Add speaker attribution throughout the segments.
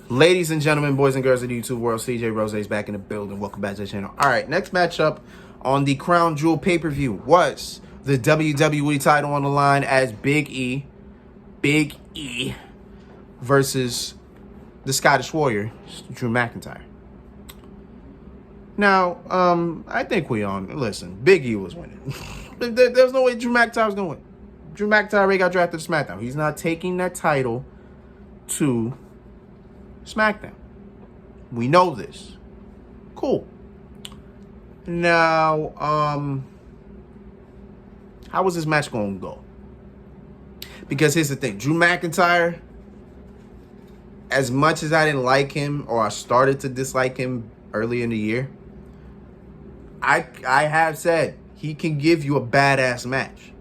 Speaker 1: Ladies and gentlemen, boys and girls of the YouTube world, CJ Rose is back in the building. Welcome back to the channel. All right, next matchup on the Crown Jewel pay-per-view was the WWE title on the line as Big E versus the Scottish Warrior, Drew McIntyre. Now, I think listen, Big E was winning. There's no way Drew McIntyre was going to win. Drew McIntyre already got drafted to SmackDown. He's not taking that title to SmackDown. We know this. Cool. Now, how was this match going to go? Because here's the thing. Drew McIntyre, as much as I didn't like him, or I started to dislike him early in the year, I have said he can give you a badass match.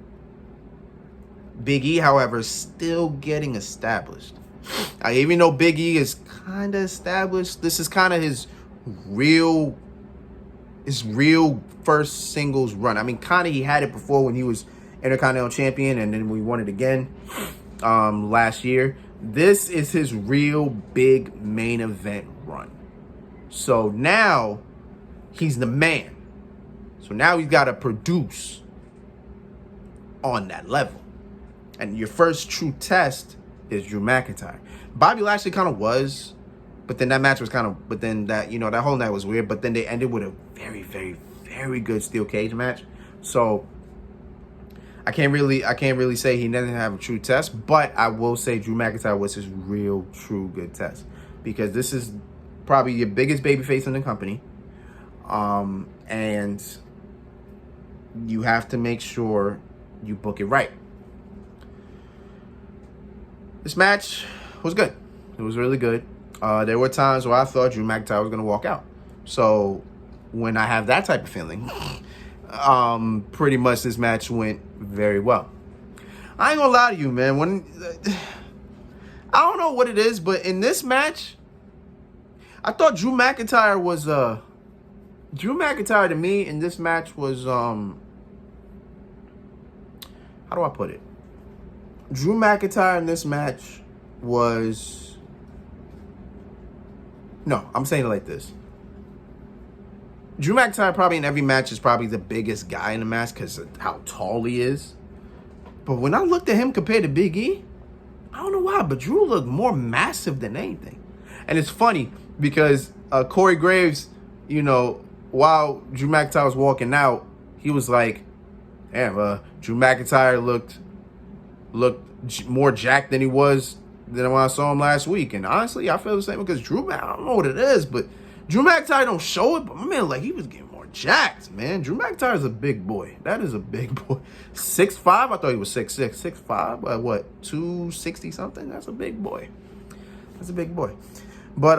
Speaker 1: Big E, however, is still getting established. Even though Big E is kind of established, this is kind of his real first singles run. I mean, kind of he had it before when he was Intercontinental Champion, and then we won it again last year. This is his real big main event run. So now he's the man. So now he's got to produce on that level. And your first true test is Drew McIntyre. Bobby Lashley kind of was, but then that match was that whole night was weird. But then they ended with a very, very, very good steel cage match. So I can't really say he doesn't have a true test, but I will say Drew McIntyre was his real, true good test, because this is probably your biggest babyface in the company, and you have to make sure you book it right. This match was good. It was really good. There were times where I thought Drew McIntyre was going to walk out. So when I have that type of feeling, pretty much this match went very well. I ain't gonna lie to you, man. I don't know what it is, but in this match, I thought Drew McIntyre was Drew McIntyre to me in this match was how do I put it? Drew McIntyre in this match was, no, I'm saying it like this. Drew McIntyre probably in every match is probably the biggest guy in the match because of how tall he is. But when I looked at him compared to Big E, I don't know why, but Drew looked more massive than anything. And it's funny because Corey Graves, while Drew McIntyre was walking out, he was like, damn, Drew McIntyre looked more jacked than he was than when I saw him last week. And honestly, I feel the same because I don't know what it is, but Drew McIntyre don't show it, but my man, he was getting more jacked, man. Drew McIntyre is a big boy. That is a big boy. 6'5", I thought he was 6'6", 6'5", what, 260 something? That's a big boy. That's a big boy. But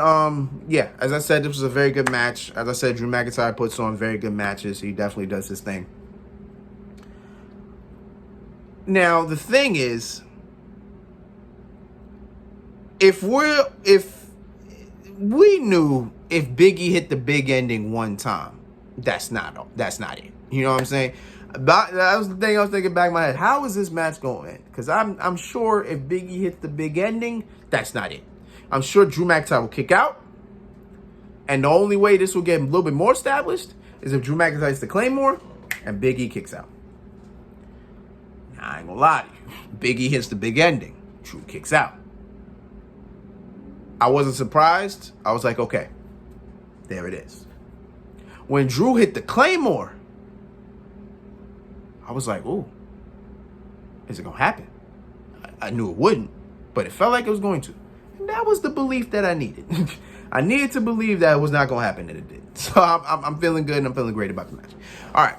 Speaker 1: yeah, as I said, this was a very good match. As I said, Drew McIntyre puts on very good matches. He definitely does his thing. Now, the thing is, if we knew if Big E hit the big ending one time, that's not it. You know what I'm saying? That was the thing I was thinking back in my head. How is this match going to end? Because I'm sure if Big E hits the big ending, that's not it. I'm sure Drew McIntyre will kick out. And the only way this will get a little bit more established is if Drew McIntyre hits the Claymore and Big E kicks out. Now, I ain't going to lie to you. Big E hits the big ending. Drew kicks out. I wasn't surprised. I was like, okay, there it is. When Drew hit the Claymore, I was like, ooh, is it going to happen? I knew it wouldn't, but it felt like it was going to. And that was the belief that I needed. I needed to believe that it was not going to happen, and it did. So I'm feeling good, and I'm feeling great about the match. All right.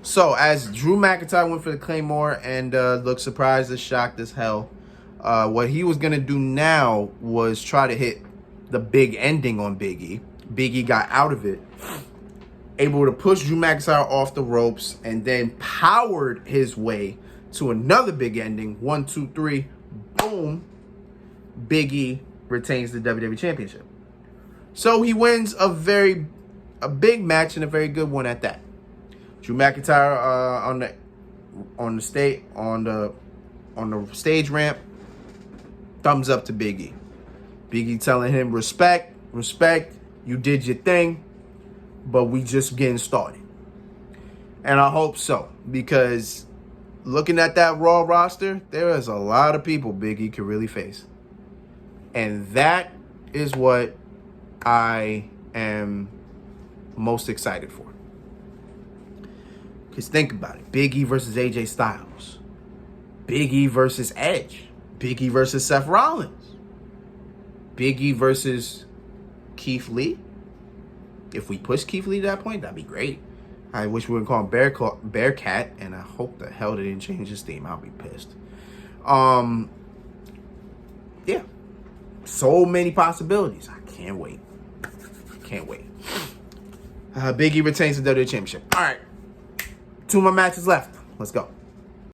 Speaker 1: So as Drew McIntyre went for the Claymore and looked surprised and shocked as hell, what he was going to do now was try to hit the big ending on Big E. Big E got out of it, able to push Drew McIntyre off the ropes, and then powered his way to another big ending. 1, 2, 3, boom. Big E retains the WWE Championship. So he wins a big match and a very good one at that. Drew McIntyre on the stage ramp thumbs up to Big E. Big E telling him, respect, you did your thing, but we just getting started. And I hope so, because looking at that Raw roster, there is a lot of people Big E could really face. And that is what I am most excited for. Because think about it. Big E versus AJ Styles. Big E versus Edge. Big E versus Seth Rollins. Big E versus Keith Lee. If we push Keith Lee to that point, that'd be great. I wish we would call him Bearcat, and I hope the hell they didn't change his theme. I'll be pissed. Yeah. So many possibilities. I can't wait. Big E retains the WWE Championship. All right. 2 more matches left. Let's go.